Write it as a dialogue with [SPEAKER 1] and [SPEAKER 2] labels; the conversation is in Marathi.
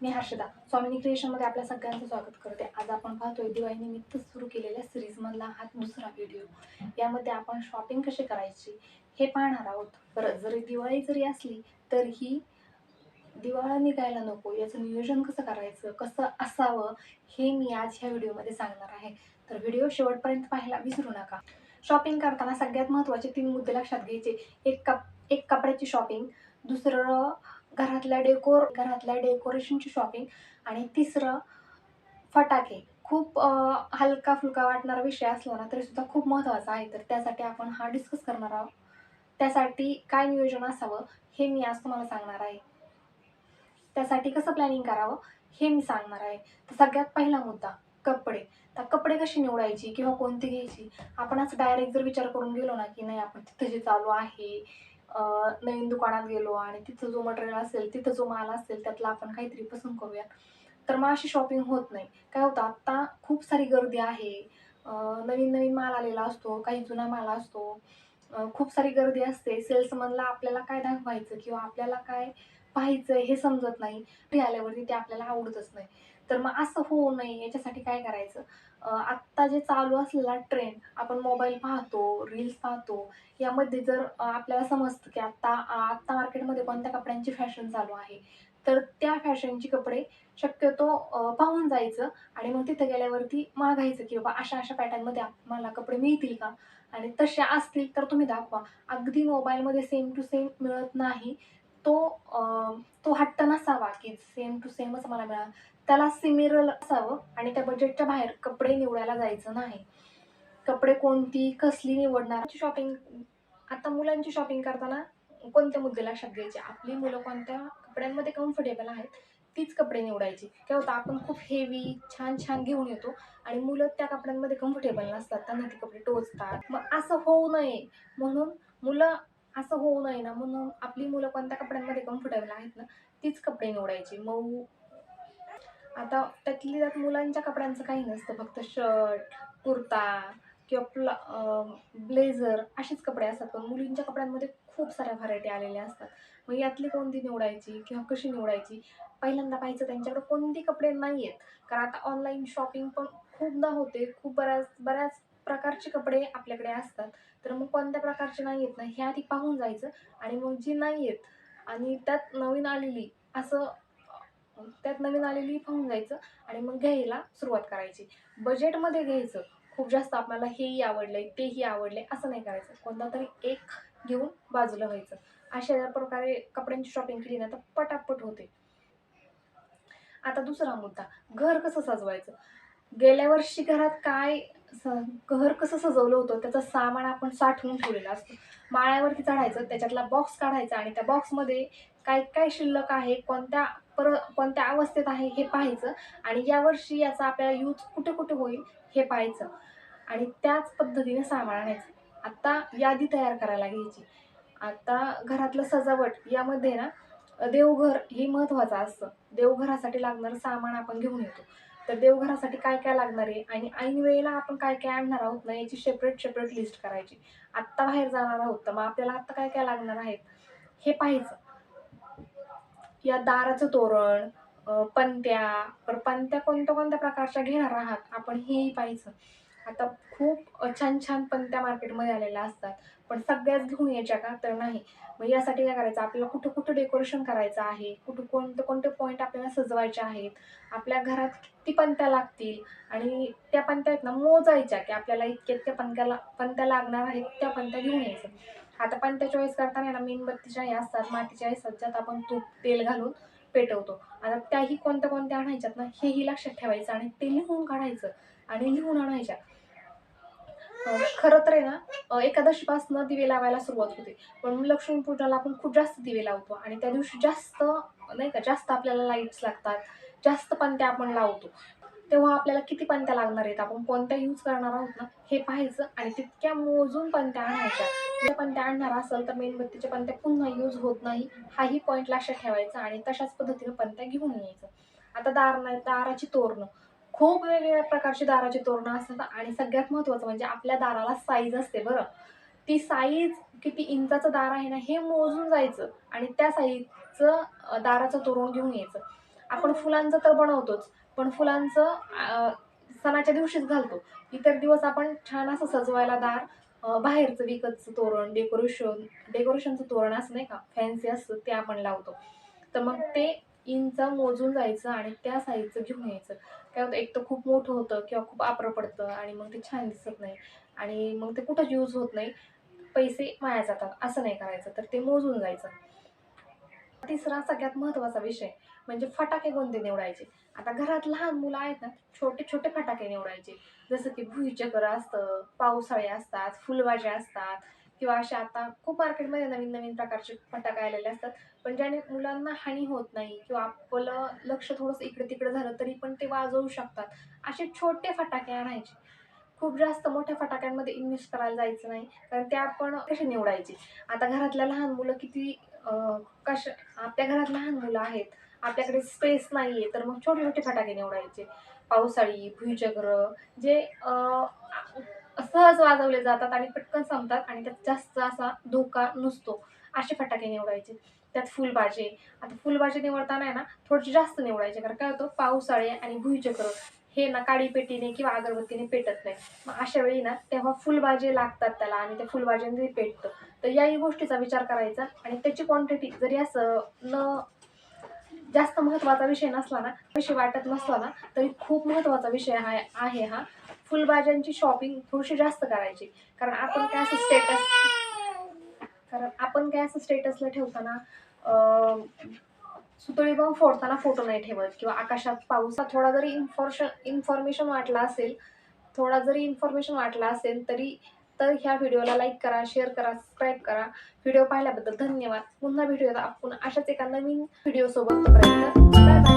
[SPEAKER 1] मी हर्षदा स्वामिनी क्रिएशनमध्ये आपल्या सगळ्यांचं स्वागत करते। आज आपण पाहतोय दिवाळीनिमित्त सुरू केलेल्या सिरीजमधला हा दुसरा व्हिडिओ। यामध्ये आपण शॉपिंग कशी करायची हे पाहणार आहोत। बरं, जरी दिवाळी जरी असली तरीही दिवाळी निघायला नको याचं नियोजन कसं करायचं, कसं असावं हे मी आज ह्या व्हिडिओमध्ये सांगणार आहे। तर व्हिडिओ शेवटपर्यंत पाहायला विसरू नका। शॉपिंग करताना सगळ्यात महत्त्वाचे 3 मुद्दे लक्षात घ्यायचे। एक कपड्याची शॉपिंग, दुसरं घरातल्या डेकोरेशनची शॉपिंग आणि तिसरं फटाके। खूप हलका फुलका वाटणारा विषय असला ना तरी सुद्धा खूप महत्त्वाचा आहे। तर त्यासाठी आपण हा डिस्कस करणार आहोत। त्यासाठी काय नियोजन असावं हे मी आज तुम्हाला सांगणार आहे। त्यासाठी कसं प्लॅनिंग करावं हे मी सांगणार आहे। तर सगळ्यात पहिला मुद्दा कपडे। तर कपडे कशी निवडायची किंवा कोणती घ्यायची, आपण असं डायरेक्ट जर विचार करून गेलो ना की नाही आपण तिथं जे चालू आहे नवीन दुकानात गेलो आणि तिथं जो मटेरियल असेल, तिथं जो माल असेल त्यातला आपण काहीतरी पसंत करूया, तर मग अशी शॉपिंग होत नाही। काय होतं, आत्ता खूप सारी गर्दी आहे, नवीन नवीन माल आलेला असतो, काही जुना माल असतो, खूप सारी गर्दी असते। सेल्समनला आपल्याला काय दाखवायचं किंवा आपल्याला काय पाहायचं हे समजत नाही। ते आल्यावरती ते आपल्याला आवडतच नाही। तर मग असं होऊ नये याच्यासाठी काय करायचं, आत्ता जे चालू असलेला ट्रेंड आपण मोबाईल पाहतो, रील्स पाहतो, यामध्ये जर आपल्याला समजतं की आत्ता आत्ता मार्केटमध्ये कोणत्या कपड्यांची फॅशन चालू आहे, तर त्या फॅशनची कपडे शक्यतो पाहून जायचं आणि मग तिथे गेल्यावरती मागायचं की बाबा अशा पॅटर्नमध्ये मला कपडे मिळतील का, आणि तशा असतील तर तुम्ही दाखवा। अगदी मोबाईलमध्ये सेम टू सेम मिळत नाही, तो तो हट्ट नसावा की सेम टू सेमच मला मिळालं, त्याला सिमिलर असावं आणि त्या बजेटच्या बाहेर कपडे निवडायला जायचं नाही। कपडे कोणती कसली निवडणार शॉपिंग, आता मुलांची शॉपिंग करताना कोणते मुद्दे लक्षात घ्यायचे, आपली मुलं कोणत्या कपड्यांमध्ये कम्फर्टेबल आहेत तीच कपडे निवडायची। काय होतं, आपण खूप हेवी छान छान घेऊन येतो आणि मुलं त्या कपड्यांमध्ये कम्फर्टेबल नसतात, त्यांना ते कपडे टोचतात। मग असं होऊ नये मुलं असं होऊ नये ना म्हणून आपली मुलं कोणत्या कपड्यांमध्ये कम्फर्टेबल आहेत ना तीच कपडे निवडायची। मग आता त्यात मुलांच्या कपड्यांचं काही नसतं, फक्त शर्ट, कुर्ता किंवा ब्लेझर असेच कपडे असतात। पण मुलींच्या कपड्यांमध्ये खूप साऱ्या व्हरायटी आलेल्या असतात। मग यातली कोणती निवडायची किंवा कशी निवडायची, पहिल्यांदा पाहायचं त्यांच्याकडे कोणते कपडे नाही आहेत। कारण आता ऑनलाईन शॉपिंग पण खूपदा होते, खूप बऱ्याच प्रकारचे कपडे आपल्याकडे असतात। तर मग कोणत्या प्रकारचे नाही आहेत ना हे आधी पाहून जायचं आणि मग जी नाही आहेत आणि त्यात नवीन आलेली पाहून जायचं आणि मग घ्यायला सुरुवात करायची। बजेटमध्ये घ्यायचं, खूप जास्त आपल्याला हेही आवडलंय तेही आवडलंय असं नाही करायचं, कोणता तरी एक घेऊन बाजूला व्हायचं। अशा प्रकारे कपड्यांची शॉपिंग केली ना तर पटापट होते। आता दुसरा मुद्दा, घर कसं सजवायचं। गेल्या वर्षी घर कसं सजवलं होतं त्याचं सामान आपण साठवून ठेवलेलं असतं। माळ्यावरती चढायचं, त्याच्यातला बॉक्स काढायचा आणि त्या बॉक्समध्ये काय काय शिल्लक आहे, कोणत्या अवस्थेत आहे हे पाहायचं आणि यावर्षी याचा आपल्याला यूज कुठे कुठे होईल हे पाहायचं आणि त्याच पद्धतीने सामान आणायचं। आता यादी तयार करायला घ्यायची। आता घरातलं सजावट यामध्ये ना देवघर हे महत्त्वाचं असतं। देवघरासाठी लागणारं सामान आपण घेऊन येतो, तर देवघरासाठी काय काय लागणार आहे आणि ऐन वेळेला आपण काय काय आणणार आहोत ना याची सेपरेट लिस्ट करायची। आत्ता बाहेर जाणार आहोत तर मग आपल्याला आत्ता काय काय लागणार आहेत हे पाहायचं। या दाराचं तोरण, पणत्या कोणत्या प्रकारच्या घेणार आहात आपण हेही पाहायचं। आता खूप छान छान पणत्या मार्केटमध्ये आलेल्या असतात, पण सगळ्याच घेऊन यायच्या का, तर नाही। मग यासाठी काय करायचं, आपल्याला कुठं कुठं डेकोरेशन करायचं आहे, कुठं कोणते पॉईंट आपल्याला सजवायचे आहेत, आपल्या घरात किती पणत्या लागतील आणि त्या पणत्या आहेत ना मोजायच्या की आपल्याला इतक्या पणत्या लागणार आहेत, त्या पणत्या घेऊन यायचं। आता पणत्या चॉईस करताना ना मेणबत्तीच्या ह्या असतात, मातीच्या असतात, ज्यात आपण तूप तेल घालून पेटवतो। आता त्याही कोणत्या आणायच्यात ना हेही लक्षात ठेवायचं आणि ते लिहून काढायचं आणि लिहून आणायच्या। खरं तर आहे ना एकादशीपासून दिवे लावायला सुरुवात होते, पण लक्ष्मीपूजनाला आपण खूप जास्त दिवे लावतो आणि त्या दिवशी जास्त आपल्याला लाईट्स लागतात, जास्त पणत्या आपण लावतो। तेव्हा आपल्याला किती पणत्या लागणार आहेत, आपण कोणत्या यूज करणार आहोत ना हे पाहायचं आणि तितक्या मोजून पणत्या आणायच्या। ज्या पणत्या आणणार असेल तर मेणबत्तीच्या पणत्या पुन्हा यूज होत नाही हाही पॉईंट लक्षात ठेवायचा आणि तशाच पद्धतीने पणत्या घेऊन यायचं। आता दाराची तोरणं, खूप वेगवेगळ्या प्रकारची दाराची तोरणं असतात आणि सगळ्यात महत्त्वाचं म्हणजे आपल्या दाराला साईज असते बरं। ती साईज किती इंचाचं दार आहे ना हे मोजून जायचं आणि त्या साईजचं दाराचं तोरण घेऊन यायचं। आपण फुलांचं तर बनवतोच, पण फुलांचं सणाच्या दिवशीच घालतो. इतर दिवस आपण छान असं सजवायला दार बाहेरचं विकतचं तोरण, डेकोरेशनचं तोरण असं नाही का फॅन्सी असतं ते आपण लावतो. तर मग ते इंच मोजून जायचं आणि त्या साईजचं घेऊन यायचं. काय होतं, एक तर खूप मोठं होतं किंवा खूप आपरं पडतं आणि मग ते छान दिसत नाही आणि मग ते कुठंच यूज होत नाही, पैसे वाया जातात. असं नाही करायचं, तर ते मोजून जायचं. तिसरा सगळ्यात महत्त्वाचा विषय म्हणजे फटाके कोणते निवडायचे. आता घरात लहान मुलं आहेत ना, छोटे छोटे फटाके निवडायचे. जसं की भुईचक्र असतं, पावसाळे असतात, फुलबाज्या असतात किंवा अशा आता खूप मार्केटमध्ये नवीन नवीन प्रकारचे फटाके आलेले असतात. पण ज्याने मुलांना हानी होत नाही किंवा आपलं लक्ष थोडंसं इकडे तिकडे झालं तरी पण ते वाजवू शकतात. असे छोटे फटाके आणायचे. खूप जास्त मोठ्या फटाक्यांमध्ये इन्व्हेस्ट करायला जायचं नाही, कारण ते आपण कसे निवडायचे. आता घरातल्या लहान मुलं किती कशा आपल्या घरात लहान मुलं आहेत, आपल्याकडे स्पेस नाहीये, तर मग छोटे छोटे फटाके निवडायचे. पावसाळी, भुईचक्र जे सहज वाजवले जातात आणि पटकन संपतात आणि त्यात जास्त असा धोका नसतो, असे फटाके निवडायचे. त्यात फुलबाजे. आता फुलबाजे निवडताना आहे ना, थोडेसे जास्त निवडायचे, कारण काय होतं, पावसाळे आणि भुईचक्र हे ना काडीपेटीने किंवा अगरबत्तीने पेटत नाही. मग अशा वेळी ना तेव्हा फुलबाजे लागतात त्याला आणि त्या फुलबाज्यांनी ते पेटतं. तर याही गोष्टीचा विचार करायचा आणि त्याची क्वांटिटी जरी असं जास्त महत्त्वाचा विषय नसला ना, विषय वाटत नसला ना, तरी खूप महत्त्वाचा विषय आहे हा. फुलभाज्यांची शॉपिंग थोडीशी जास्त करायची. कारण आपण काय असं स्टेटसला ठेवताना सुतळी बॉम्ब फोडताना फोटो नाही ठेवत किंवा आकाशात पाऊस थोडा जरी इन्फॉर्मेशन वाटला असेल तरी तर ह्या व्हिडिओला लाईक करा, शेअर करा, सबस्क्राईब करा. व्हिडिओ पाहिल्याबद्दल धन्यवाद. पुन्हा भेटूया आपण अशाच एका नवीन व्हिडिओ सोबत. Bye bye.